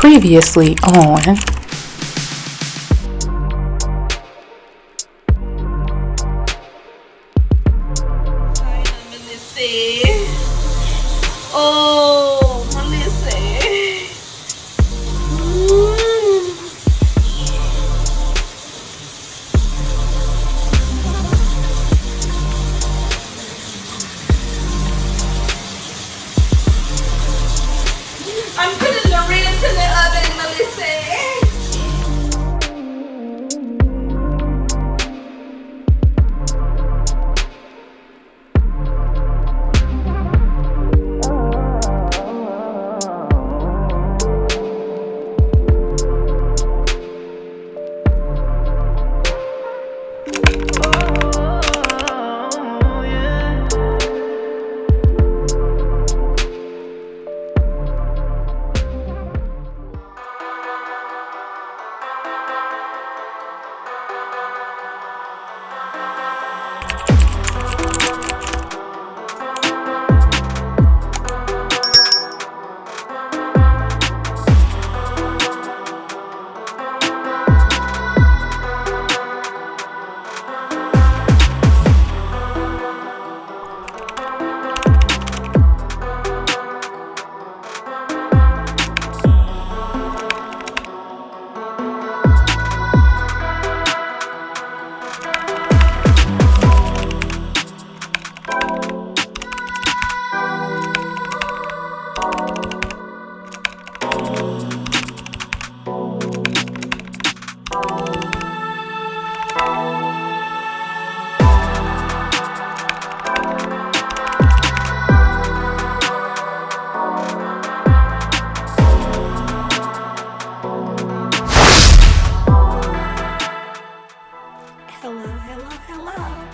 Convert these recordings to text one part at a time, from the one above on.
Previously on. Oh, Melissa. I'm putting the ribs in the oven, Melissa. Hello,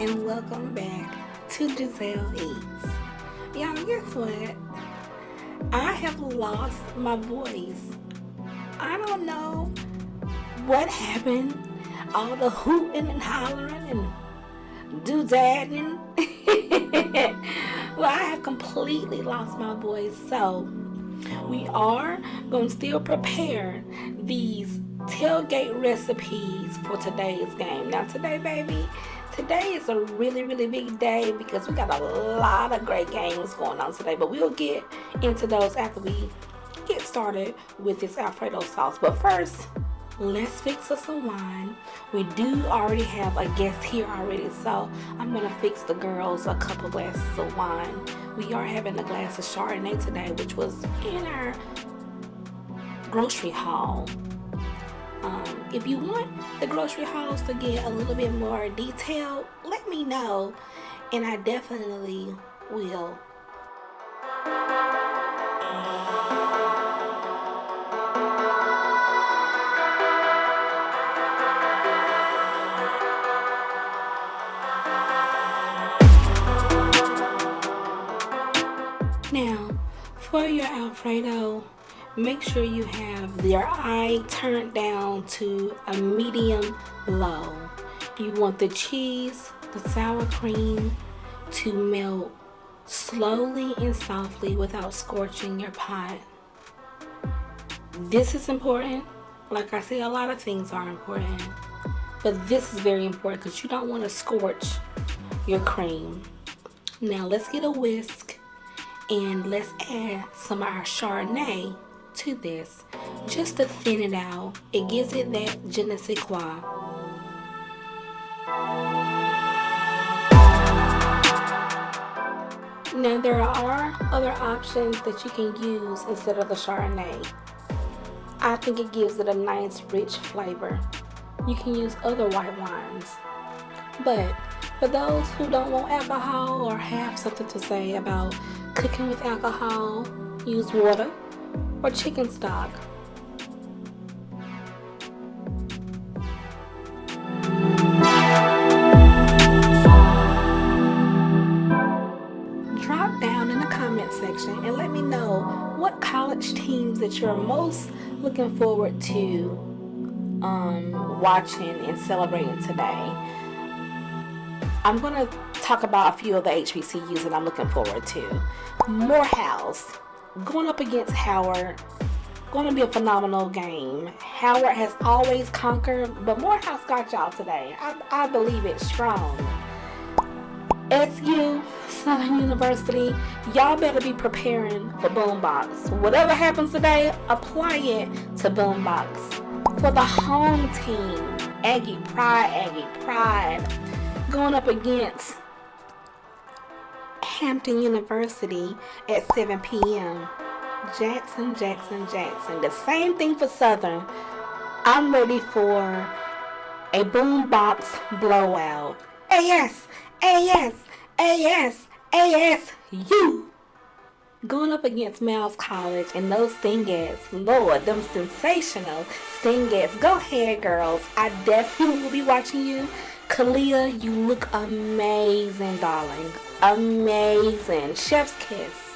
and welcome back to Giselle Eats. Y'all, guess what? I have lost my voice. I don't know what happened. All the hooting and hollering and doodadding. Well, I have completely lost my voice. So, we are going to still prepare these tailgate recipes for today's game. Now today, baby, today is a really big day because we got a lot of great games going on today, but we'll get into those after we get started with this Alfredo sauce. But first, let's fix us some wine. We do already have a guest here already, so I'm gonna fix the girls a couple glasses of wine. We are having a glass of Chardonnay today, which was in our grocery haul. If you want the grocery hauls to get a little bit more detailed, let me know, and I definitely will. Now, for your Alfredo, make sure you have your eye turned down to a medium low. You want the cheese, the sour cream to melt slowly and softly without scorching your pot. This is important. Like I say, a lot of things are important, but this is very important because you don't want to scorch your cream. Now let's get a whisk and let's add some of our Chardonnay to this just to thin it out. It gives it that je ne sais quoi. Now there are other options that you can use instead of the Chardonnay. I think it gives it a nice rich flavor. You can use other white wines, but for those who don't want alcohol or have something to say about cooking with alcohol, use water or chicken stock. Drop down in the comment section and let me know what college teams that you're most looking forward to watching and celebrating today. I'm going to talk about a few of the HBCUs that I'm looking forward to. Morehouse going up against Howard. Going to be a phenomenal game. Howard has always conquered, but Morehouse got y'all today. I believe it strong. SU, Southern University, y'all better be preparing for Boombox. Whatever happens today, apply it to Boombox. For the home team, Aggie Pride, going up against Hampton University at 7 p.m. Jackson. The same thing for Southern. I'm ready for a Boombox blowout. ASU. Going up against Miles College and those Stingettes. Lord, them sensational Stingettes. Go ahead, girls. I definitely will be watching you. Kalia, you look amazing, darling. Amazing. Chef's kiss.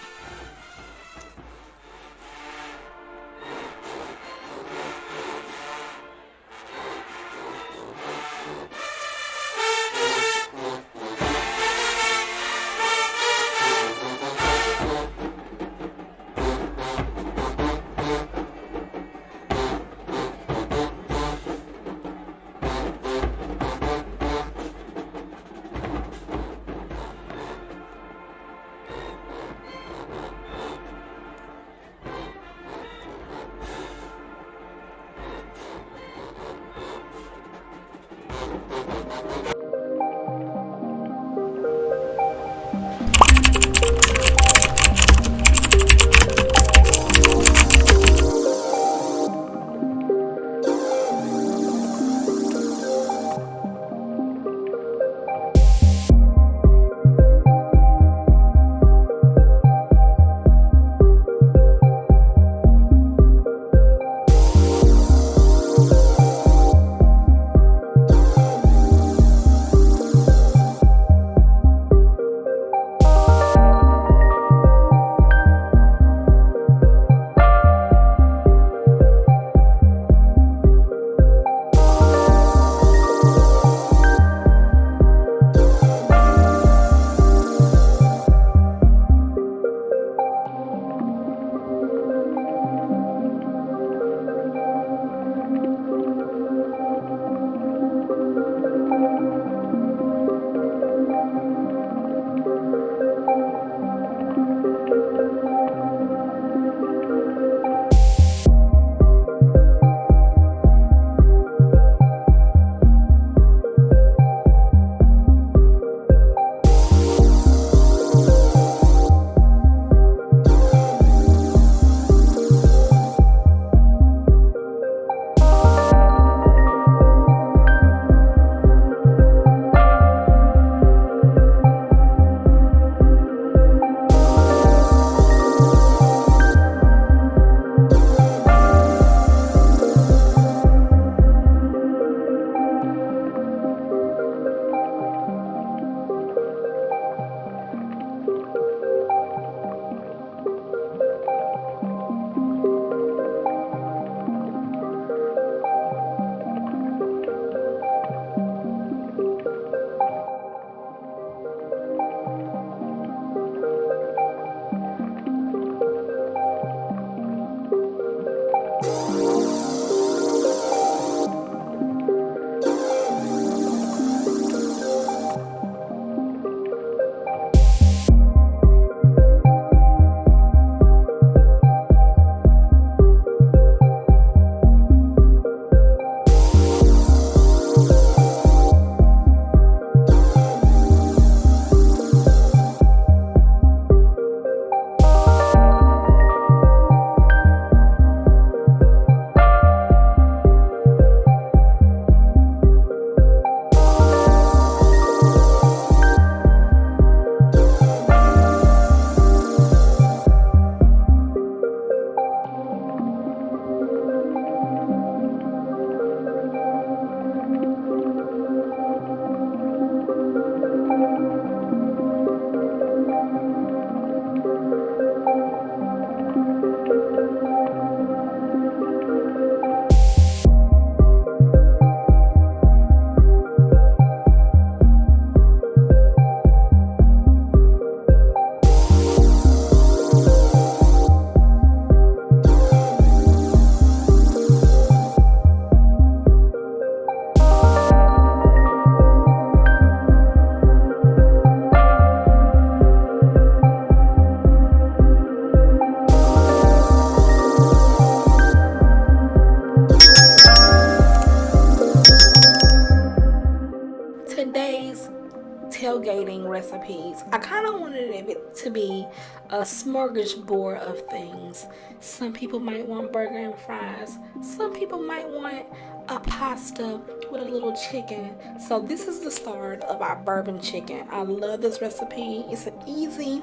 recipes. I kind of wanted it to be a smorgasbord of things. Some people might want burger and fries. Some people might want a pasta with a little chicken. So this is the start of our bourbon chicken. I love this recipe. It's an easy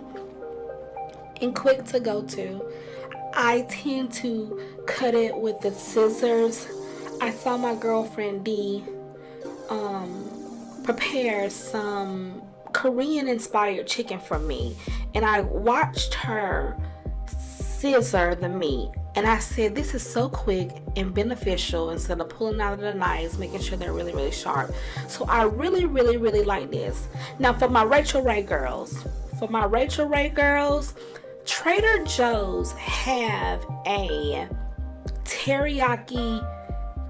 and quick to go to. I tend to cut it with the scissors. I saw my girlfriend D prepare some Korean inspired chicken for me, and I watched her scissor the meat, and I said, this is so quick and beneficial instead of pulling out of the knives, making sure they're really, really sharp. So I really, really, really like this. Now for my Rachel Ray girls, Trader Joe's have a teriyaki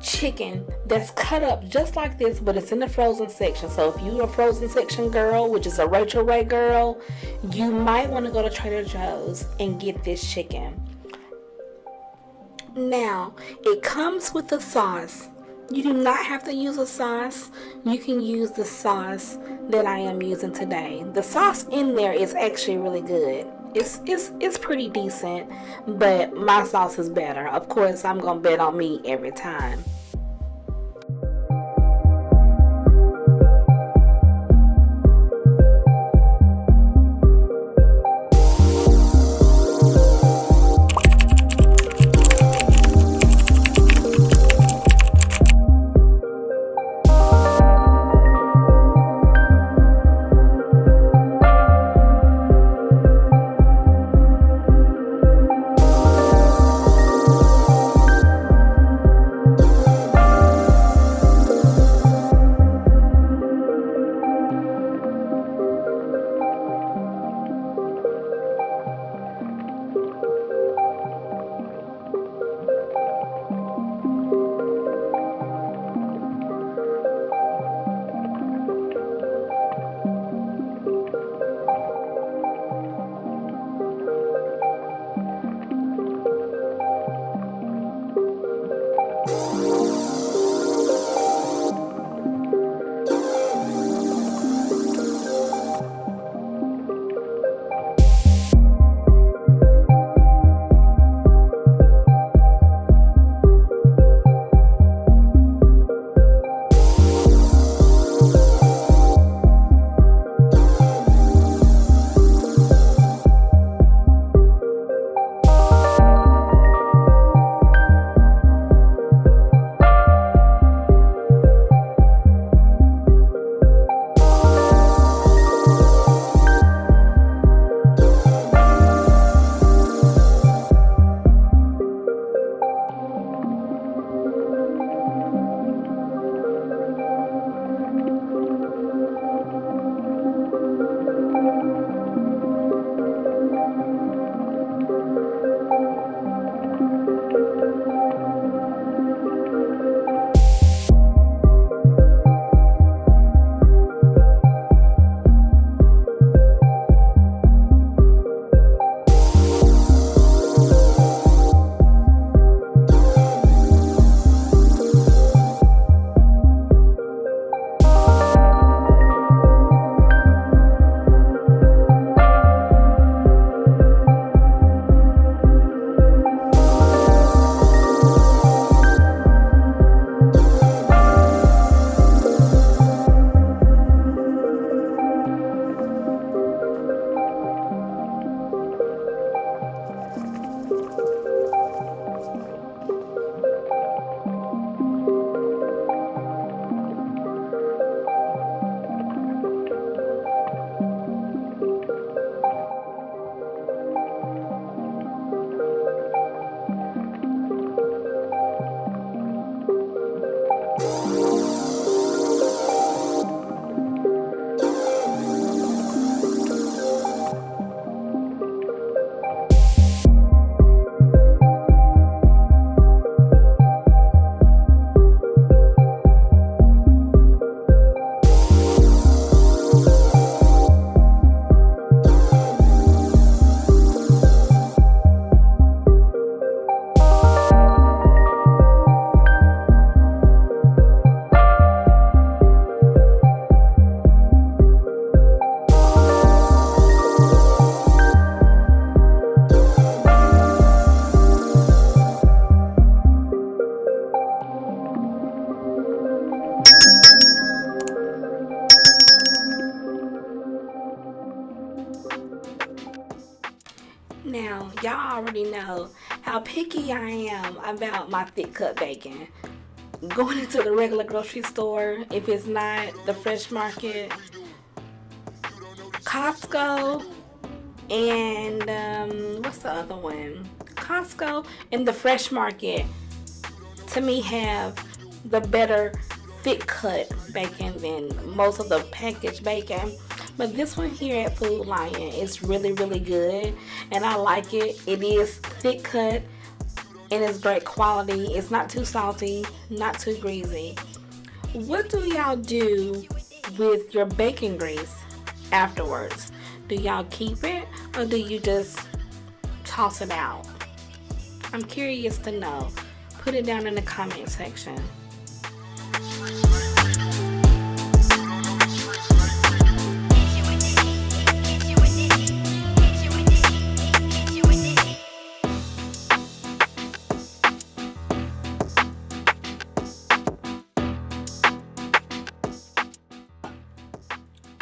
chicken that's cut up just like this, but it's in the frozen section. So if you're a frozen section girl, which is a Rachel Ray girl, you might want to go to Trader Joe's and get this chicken. Now it comes with a sauce. You do not have to use a sauce. You can use the sauce that I am using today. The sauce in there is actually really good. It's pretty decent, but my sauce is better. Of course, I'm gonna bet on me every time. y'all already know how picky I am about my thick cut bacon. Going into the regular grocery store, if it's not the Fresh Market, Costco, and what's the other one? Costco and the Fresh Market, to me, have the better thick cut bacon than most of the packaged bacon. But this one here at Food Lion is really, really good, and I like it. It is thick cut, and it's great quality. It's not too salty, not too greasy. What do y'all do with your bacon grease afterwards? Do y'all keep it, or do you just toss it out? I'm curious to know. Put it down in the comment section.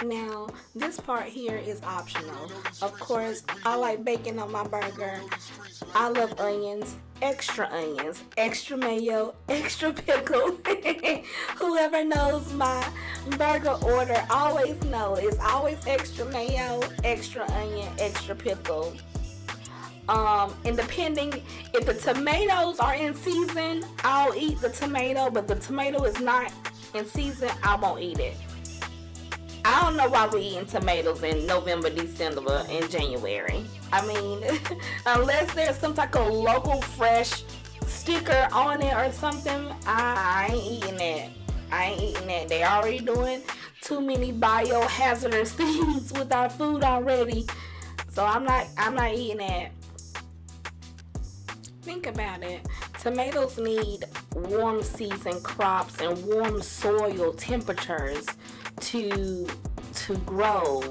Now, this part here is optional. Of course, I like bacon on my burger. I love onions, extra mayo, extra pickle. Whoever knows my burger order always know it's always extra mayo, extra onion, extra pickle. And depending if the tomatoes are in season, I'll eat the tomato, but if the tomato is not in season, I won't eat it. I don't know why we're eating tomatoes in November, December, and January. I mean, unless there's some type of local fresh sticker on it or something, I ain't eating it. I ain't eating it. They already doing too many biohazardous things with our food already. So I'm not eating it. Think about it. Tomatoes need warm season crops and warm soil temperatures to grow.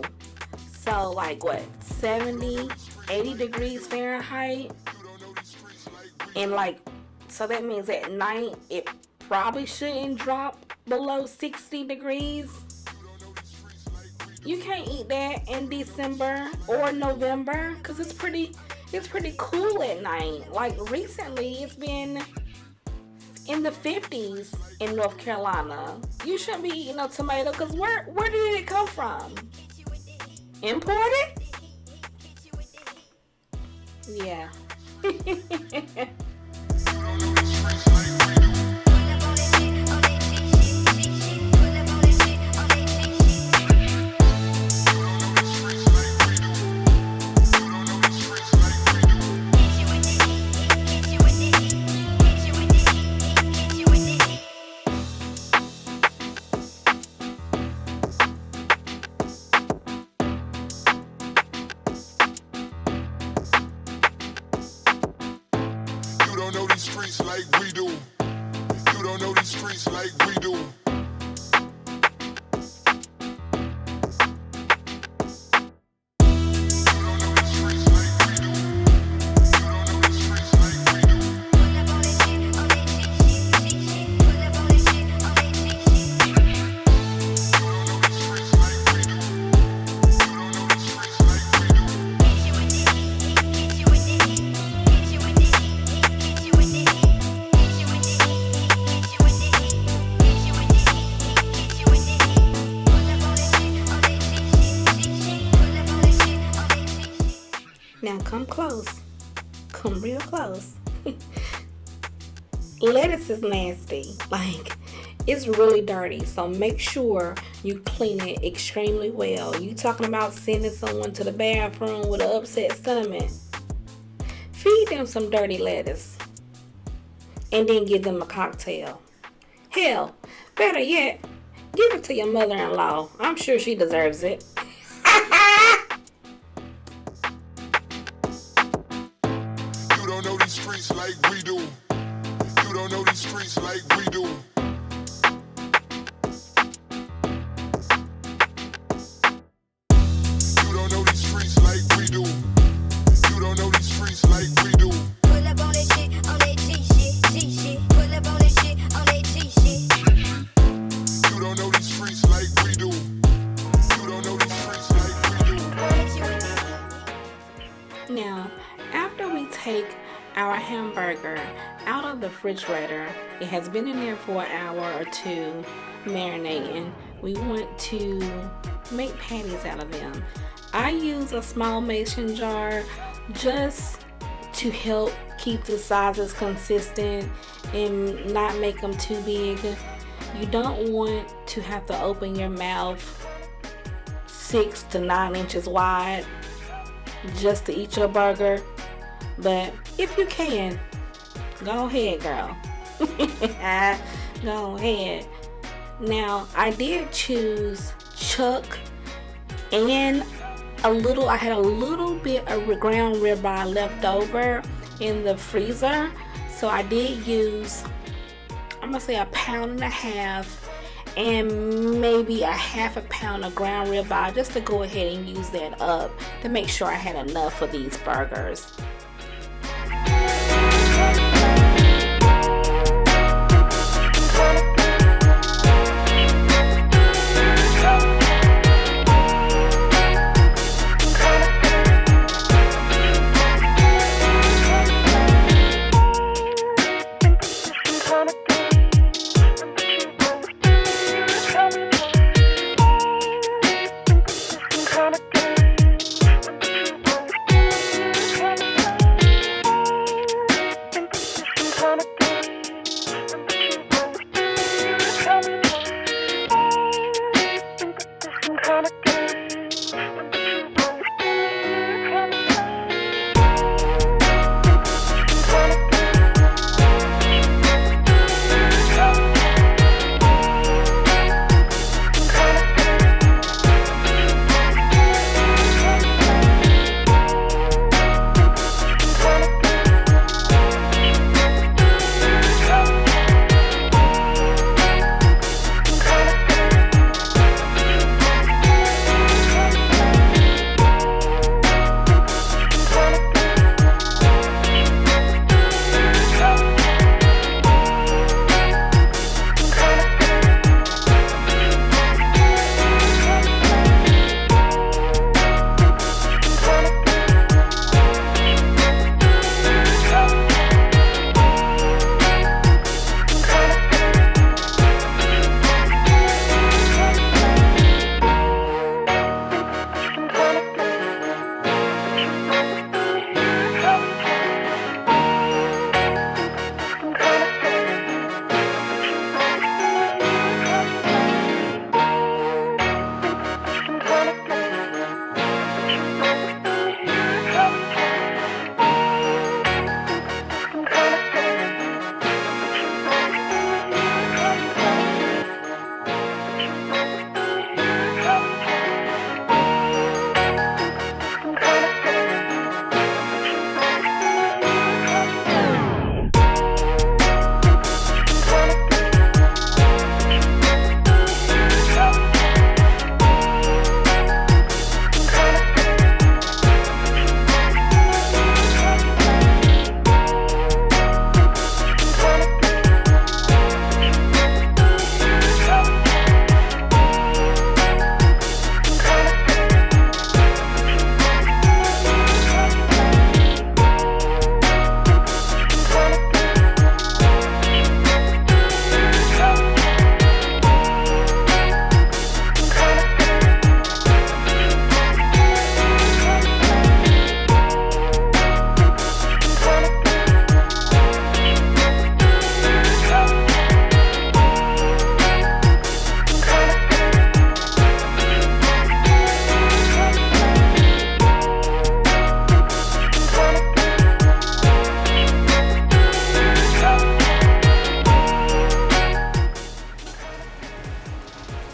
So like what, 70, 80 degrees Fahrenheit? And like, so that means at night it probably shouldn't drop below 60 degrees. You can't eat that in December or November because it's pretty cool at night. Like recently it's been in the 50s in North Carolina. You shouldn't be eating no tomato because where did it come from? Imported? Yeah. Streets like we do. You don't know these streets like we do. Now come close. Come real close. Lettuce is nasty. Like, it's really dirty. So make sure you clean it extremely well. You talking about sending someone to the bathroom with an upset stomach? Feed them some dirty lettuce. And then give them a cocktail. Hell, better yet, give it to your mother-in-law. I'm sure she deserves it. You don't know these streets like we do. You don't know these streets like we do. You don't know these streets like we do. You don't know these streets like we do. Pull up on that shit, on that G shit. Pull up on that shit, on that G shit. You don't know these streets like we do. You don't know these streets like we do. Now, after burger out of the refrigerator. It has been in there for an hour or two marinating. We want to make patties out of them. I use a small mason jar just to help keep the sizes consistent and not make them too big. You don't want to have to open your mouth 6 to 9 inches wide just to eat your burger, but if you can, go ahead, girl. Go ahead. Now, I did choose chuck and I had a little bit of ground ribeye left over in the freezer, so I did use, I'm gonna say, 1.5 pounds and maybe 1/2 pound of ground ribeye, just to go ahead and use that up to make sure I had enough for these burgers.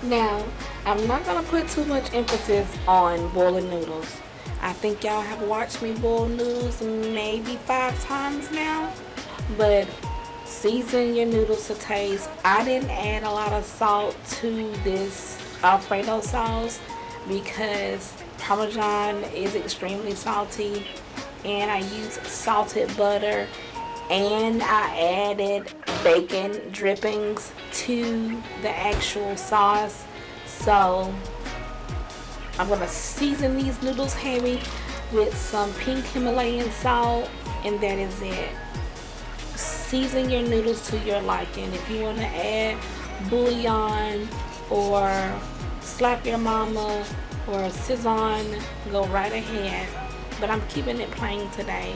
Now, I'm not going to put too much emphasis on boiling noodles. I think y'all have watched me boil noodles maybe 5 times now, but season your noodles to taste. I didn't add a lot of salt to this Alfredo sauce because Parmesan is extremely salty, and I used salted butter, and I added bacon drippings to the actual sauce. So I'm gonna season these noodles heavy with some pink Himalayan salt, and that is it. season your noodles to your liking. If you want to add bouillon or slap your mama or Saison, go right ahead. But I'm keeping it plain today.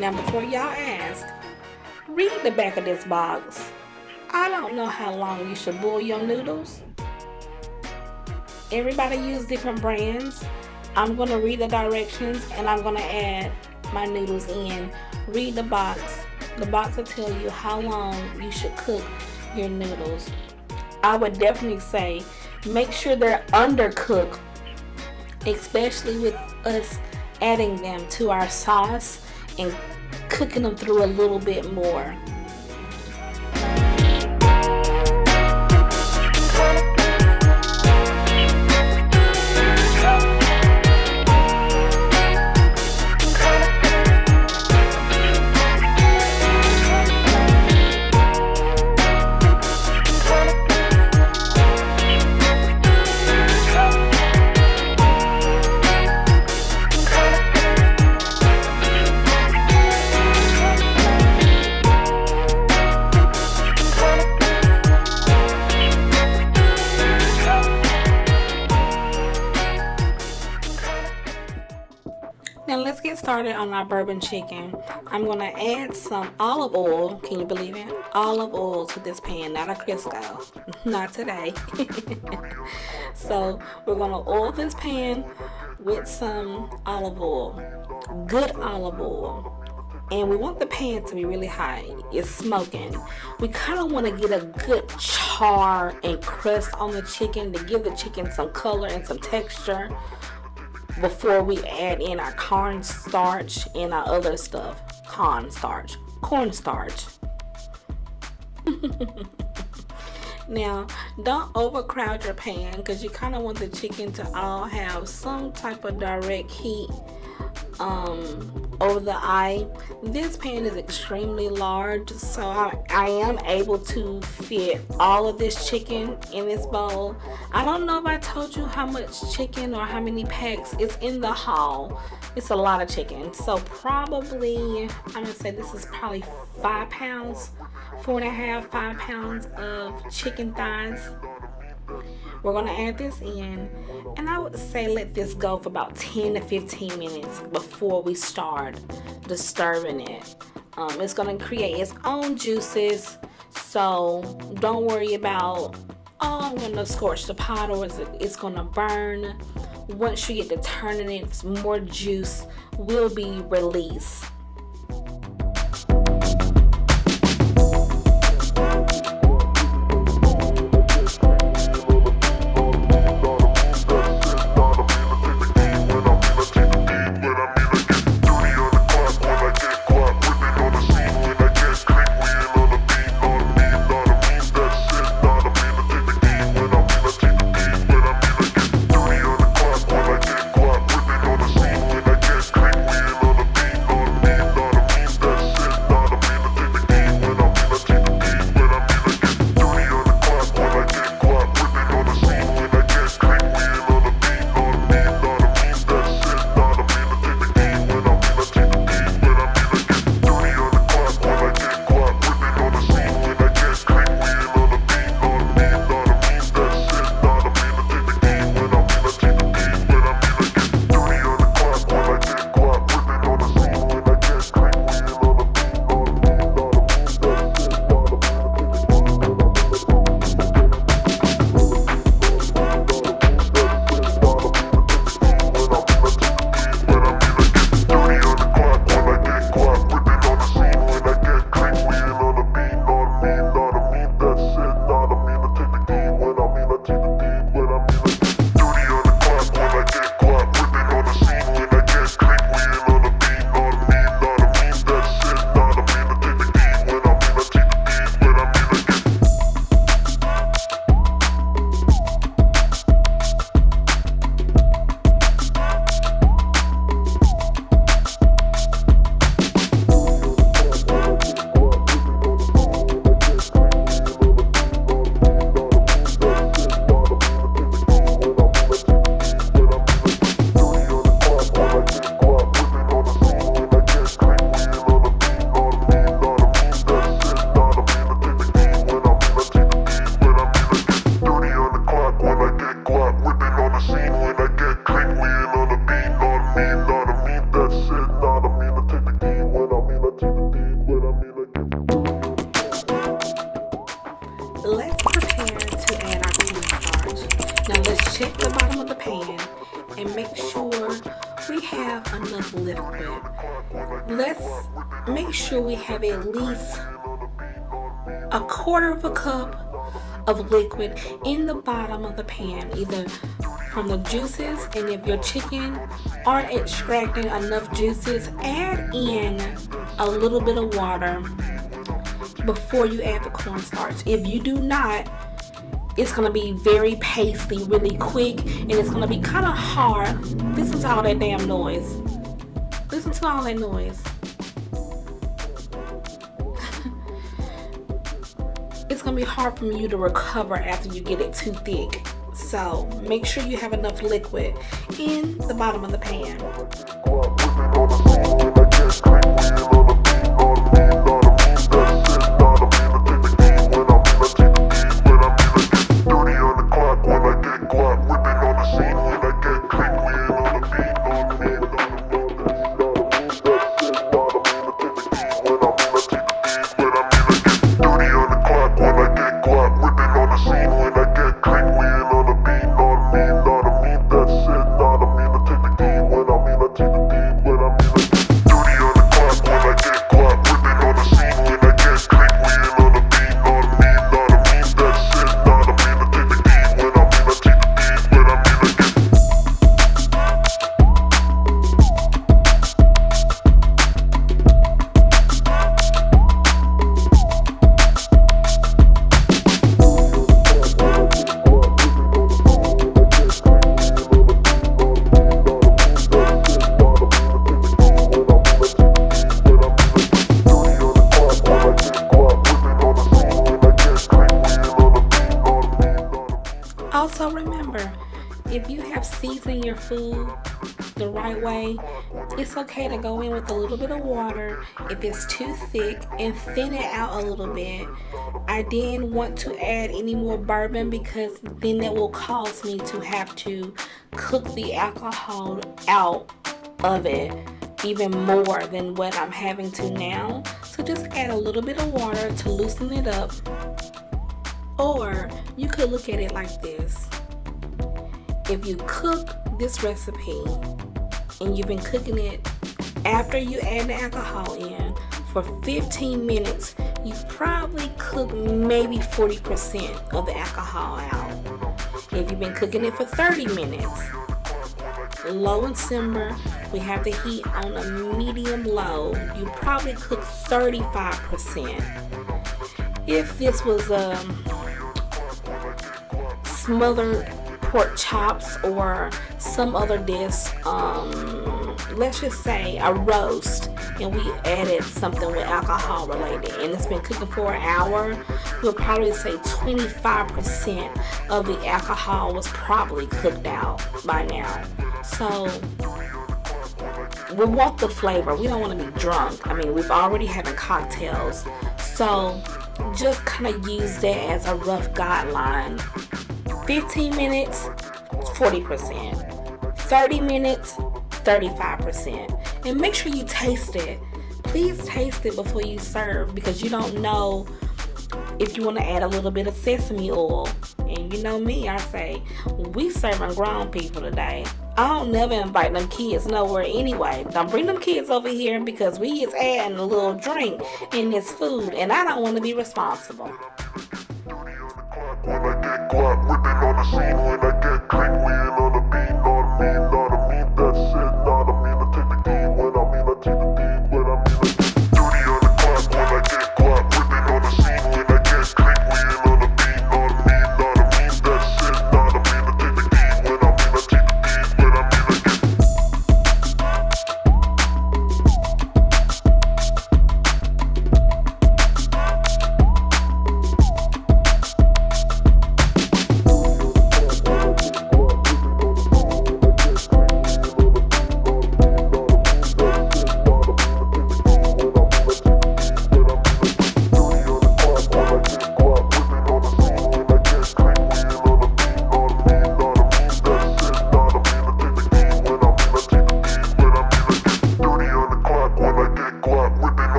Now, before y'all ask, read the back of this box. I don't know how long you should boil your noodles. Everybody use different brands. I'm going to read the directions and I'm going to add my noodles in. Read the box. The box will tell you how long you should cook your noodles. I would definitely say make sure they're undercooked, especially with us adding them to our sauce and cooking them through a little bit more. Now let's get started on our bourbon chicken. I'm going to add some olive oil, can you believe it? Olive oil to this pan, not a Crisco, not today. So we're going to oil this pan with some olive oil, good olive oil. And we want the pan to be really hot. It's smoking. We kind of want to get a good char and crust on the chicken to give the chicken some color and some texture before we add in our cornstarch and our other stuff. Cornstarch. Now, don't overcrowd your pan because you kind of want the chicken to all have some type of direct heat over the eye. This pan is extremely large, so I am able to fit all of this chicken in this bowl. I don't know if I told you how much chicken or how many packs is in the haul. It's a lot of chicken, so probably I'm gonna say this is probably 5 pounds, 4.5, 5 pounds of chicken thighs. We're going to add this in, and I would say let this go for about 10 to 15 minutes before we start disturbing it. It's going to create its own juices, so don't worry about, oh, I'm going to scorch the pot or it's going to burn. Once you get to turning it, more juice will be released. liquid. Let's make sure we have at least a quarter of a cup of liquid in the bottom of the pan, either from the juices, and if your chicken aren't extracting enough juices, add in a little bit of water before you add the cornstarch. If you do not, it's going to be very pasty really quick, and it's going to be kind of hard. Listen to all that damn noise. Listen to all that noise. It's going to be hard for you to recover after you get it too thick. So make sure you have enough liquid in the bottom of the pan. Also remember, if you have seasoned your food the right way, it's okay to go in with a little bit of water. If it's too thick, and thin it out a little bit. I didn't want to add any more bourbon because then that will cause me to have to cook the alcohol out of it even more than what I'm having to now. So just add a little bit of water to loosen it up. Or you could look at it like this. If you cook this recipe and you've been cooking it after you add the alcohol in for 15 minutes, you've probably cooked maybe 40% of the alcohol out. If you've been cooking it for 30 minutes, low and simmer, we have the heat on a medium low, you probably cook 35%. If this was smothered pork chops or some other dish, let's just say a roast, and we added something with alcohol related and it's been cooking for an hour, we'll probably say 25% of the alcohol was probably cooked out by now. So we want the flavor, we don't want to be drunk. I mean, we've already having cocktails, so just kind of use that as a rough guideline. 15 minutes, 40%. 30 minutes, 35%. And make sure you taste it. Please taste it before you serve, because you don't know if you want to add a little bit of sesame oil. And you know me, I say, we serving grown people today. I don't never invite them kids nowhere anyway. Don't bring them kids over here because we is adding a little drink in this food and I don't want to be responsible. When I get guap, whipping on the scene. When I get crank, we ain't on the beat. Know what I mean? Know what I mean? That's it. Know what I mean? I take the deed. When I mean, I take the deed. When I mean, I take the duty on the clock. When I get guap, whipping on the scene. When I get crank, we ain't on the beat. Know what I mean? Know what I mean? That's it. Know what I mean?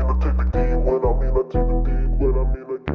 I take the deed. When I mean, I take the deed. When I mean, I get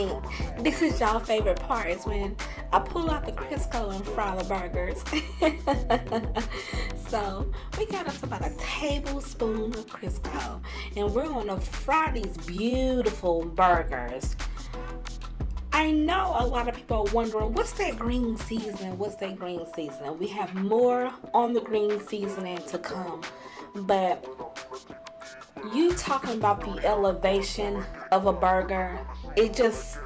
think this is y'all favorite part, is when I pull out the Crisco and fry the burgers. So we got us about a tablespoon of Crisco, and we're gonna fry these beautiful burgers. I know a lot of people are wondering, what's that green seasoning? What's that green seasoning? We have more on the green seasoning to come, but you talking about the elevation of a burger, it just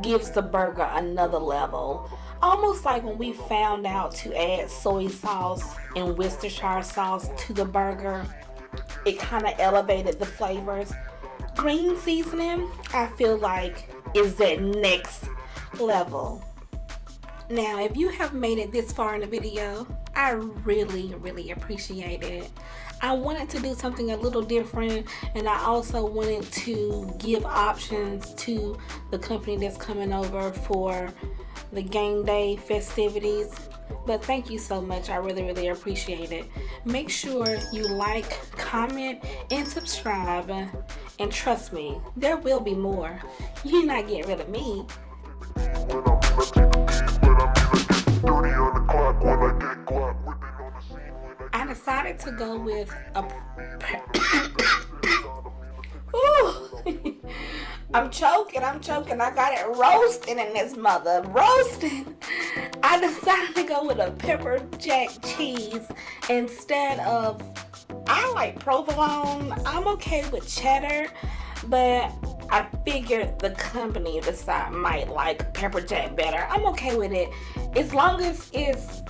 gives the burger another level. Almost like when we found out to add soy sauce and Worcestershire sauce to the burger, it kind of elevated the flavors. Green seasoning, I feel like, is that next level. Now, if you have made it this far in the video, I really appreciate it. I wanted to do something a little different, and I also wanted to give options to the company that's coming over for the game day festivities. But thank you so much. I really appreciate it. Make sure you like, comment, and subscribe. And trust me, there will be more. You're not getting rid of me. I decided to go with a Ooh. I'm choking. I got it roasting in this mother. Roasting. I decided to go with a pepper jack cheese instead of, I like provolone. I'm okay with cheddar, but I figured the company might like pepper jack better. I'm okay with it as long as it's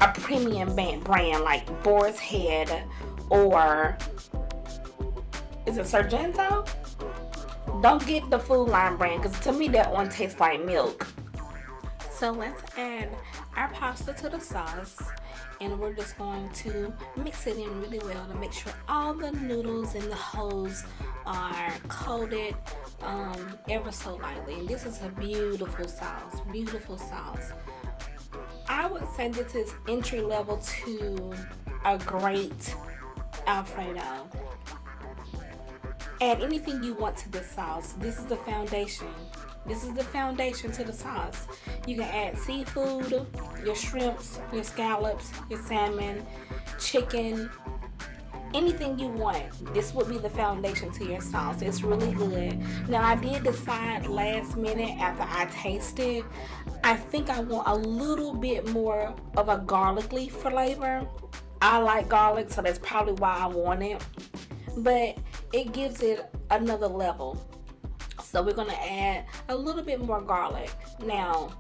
a premium brand like Boar's Head, or is it Sargento? Don't get the Food Line brand, because to me that one tastes like milk. So let's add our pasta to the sauce, and we're just going to mix it in really well to make sure all the noodles and the holes are coated ever so lightly. And this is a beautiful sauce. I would say this is entry level to a great Alfredo. Add anything you want to this sauce. This is the foundation. This is the foundation to the sauce. You can add seafood, your shrimps, your scallops, your salmon, chicken, anything you want. This would be the foundation to your sauce. It's really good. Now, I did decide last minute after I tasted, I think I want a little bit more of a garlicky flavor. I like garlic, so that's probably why I want it. But it gives it another level. So we're going to add a little bit more garlic. Now,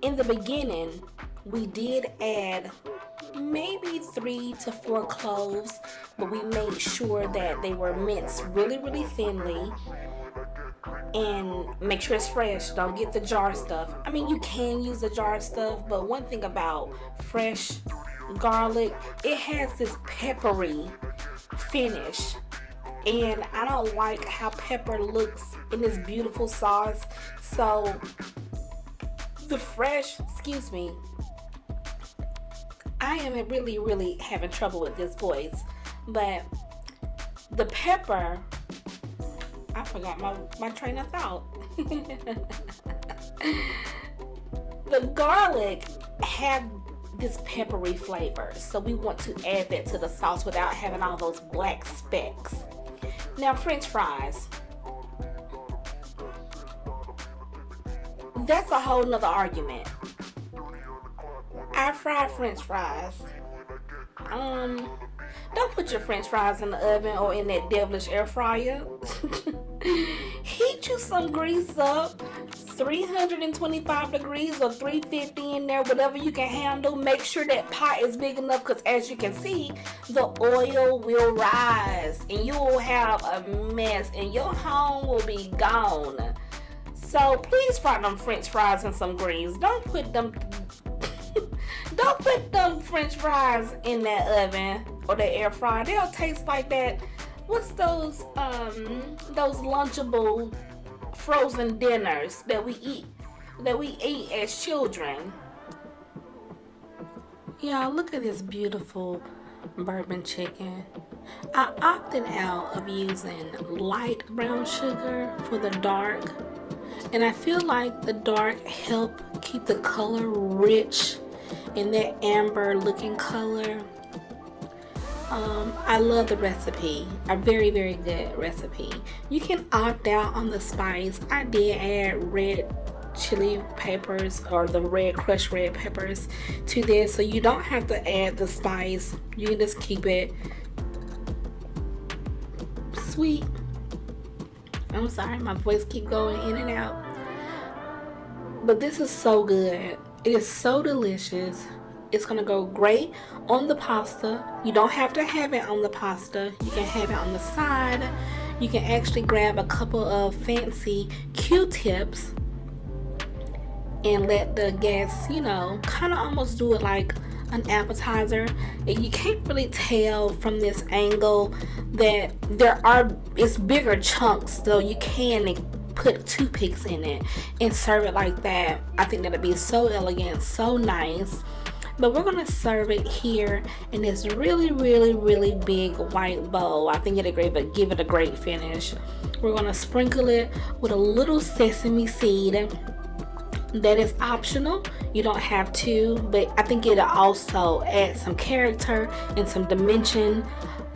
in the beginning, we did add maybe 3 to 4 cloves, but we made sure that they were minced really thinly. And make sure it's fresh. Don't get the jar stuff. I mean, you can use the jar stuff, but one thing about fresh garlic, it has this peppery finish. And I don't like how pepper looks in this beautiful sauce. So the fresh, I am really having trouble with this voice. But the pepper, I forgot my train of thought. The garlic have this peppery flavor, so we want to add that to the sauce without having all those black specks. Now, French fries, that's a whole nother argument. I fried French fries. Don't put your French fries in the oven or in that devilish air fryer. Heat you some grease up, 325 degrees or 350 in there, whatever you can handle. Make sure that pot is big enough, because as you can see, the oil will rise and you will have a mess and your home will be gone. So please fry them French fries in some grease. Don't put them French fries in that oven or the air fryer. They'll taste like that. What's those Lunchable frozen dinners that we eat as children? Y'all, look at this beautiful bourbon chicken. I opted out of using light brown sugar for the dark, and I feel like the dark help keep the color rich in that amber looking color. I love the recipe. A very, very good recipe. You can opt out on the spice. I did add red chili peppers, or the crushed red peppers, to this, so you don't have to add the spice. You can just keep it sweet. I'm sorry, my voice keep going in and out. But this is so good. It is so delicious. It's gonna go great on the pasta. You don't have to have it on the pasta. You can have it on the side. You can actually grab a couple of fancy Q-tips and let the guests, kind of almost do it like an appetizer. And you can't really tell from this angle that it's bigger chunks, so you can put toothpicks in it and serve it like that. I think that'd be so elegant, so nice. But we're gonna serve it here in this really, really, really big white bowl. I think it'll give it a great finish. We're gonna sprinkle it with a little sesame seed. That is optional. You don't have to, but I think it'll also add some character and some dimension.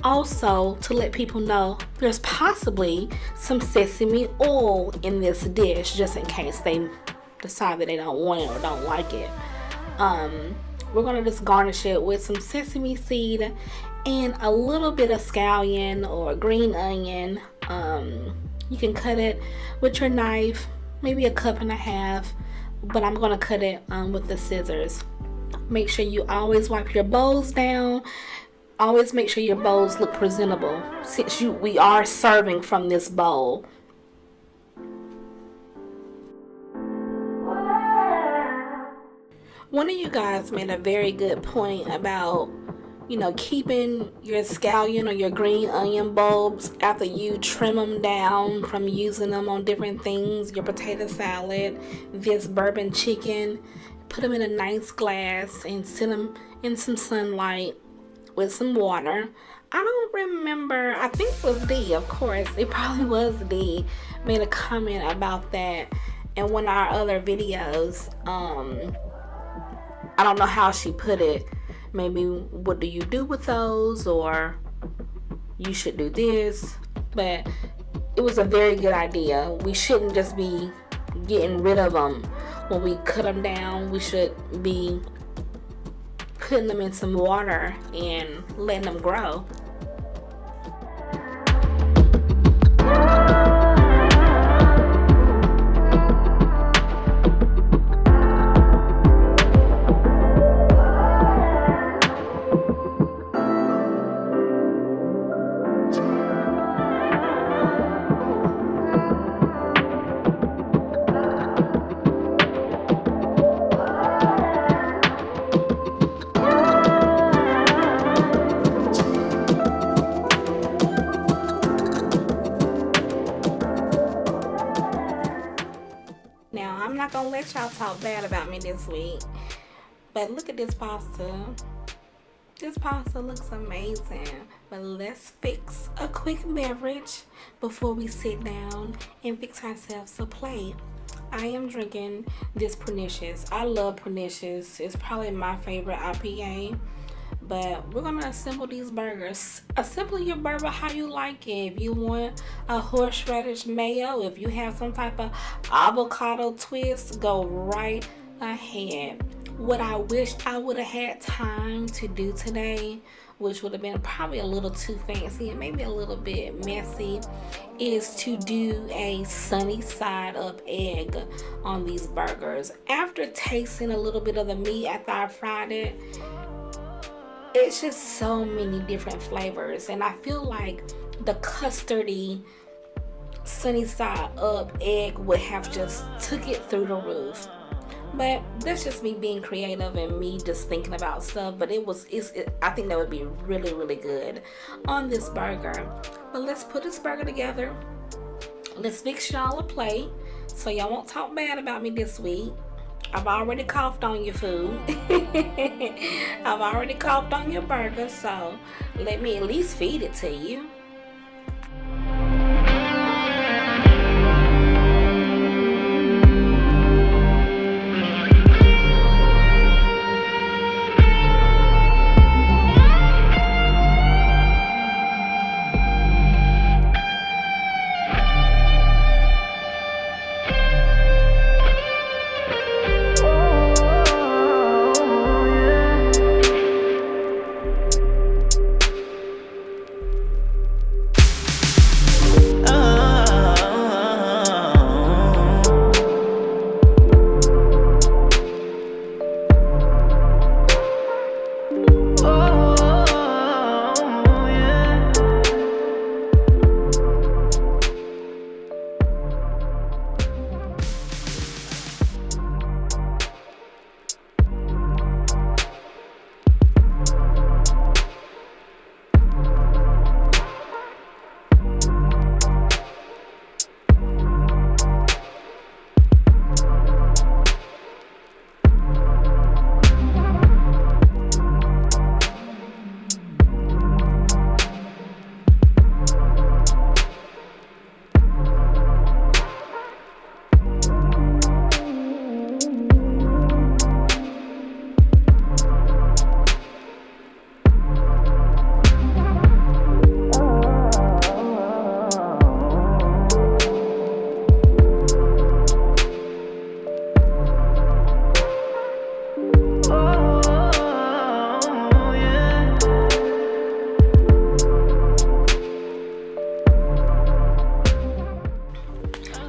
Also, to let people know there's possibly some sesame oil in this dish, just in case they decide that they don't want it or don't like it. We're gonna just garnish it with some sesame seed and a little bit of scallion or green onion. You can cut it with your knife, maybe 1.5 cups, but I'm gonna cut it with the scissors. Make sure you always wipe your bowls down. Always make sure your bowls look presentable, since we are serving from this bowl. One of you guys made a very good point about, keeping your scallion or your green onion bulbs after you trim them down from using them on different things, your potato salad, this bourbon chicken. Put them in a nice glass and sit them in some sunlight with some water. I don't remember, I think it was D, of course, it probably was D, made a comment about that in one of our other videos. I don't know how she put it. Maybe, what do you do with those, or you should do this. But it was a very good idea. We shouldn't just be getting rid of them when we cut them down. We should be putting them in some water and letting them grow. Gonna let y'all talk bad about me this week, but look at this pasta. This pasta looks amazing. But let's fix a quick beverage before we sit down and fix ourselves a plate. I am drinking this Pernicious. I love Pernicious. It's probably my favorite IPA. But we're gonna assemble these burgers. Assemble your burger how you like it. If you want a horseradish mayo, if you have some type of avocado twist, go right ahead. What I wish I would have had time to do today, which would have been probably a little too fancy and maybe a little bit messy, is to do a sunny side up egg on these burgers. After tasting a little bit of the meat after I fried it, it's just so many different flavors, and I feel like the custardy sunny side up egg would have just took it through the roof. But that's just me being creative and me just thinking about stuff. But I think that would be really, really good on this burger. But let's put this burger together. Let's fix y'all a plate so y'all won't talk bad about me this week. I've already coughed on your food. I've already coughed on your burger, so let me at least feed it to you.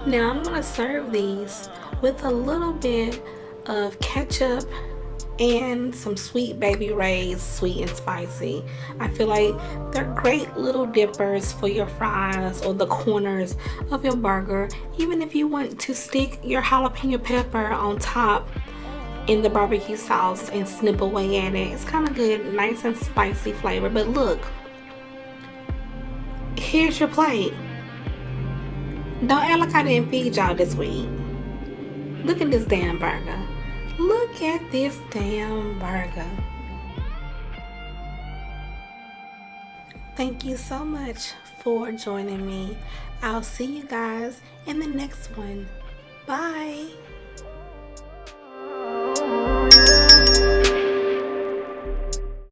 Now I'm gonna serve these with a little bit of ketchup and some Sweet Baby Ray's sweet and spicy. I feel like they're great little dippers for your fries or the corners of your burger. Even if you want to stick your jalapeno pepper on top in the barbecue sauce and snip away at it, it's kind of good, nice and spicy flavor. But look, here's your plate. Don't act like I didn't feed y'all this week. Look at this damn burger. Look at this damn burger. Thank you so much for joining me. I'll see you guys in the next one. Bye.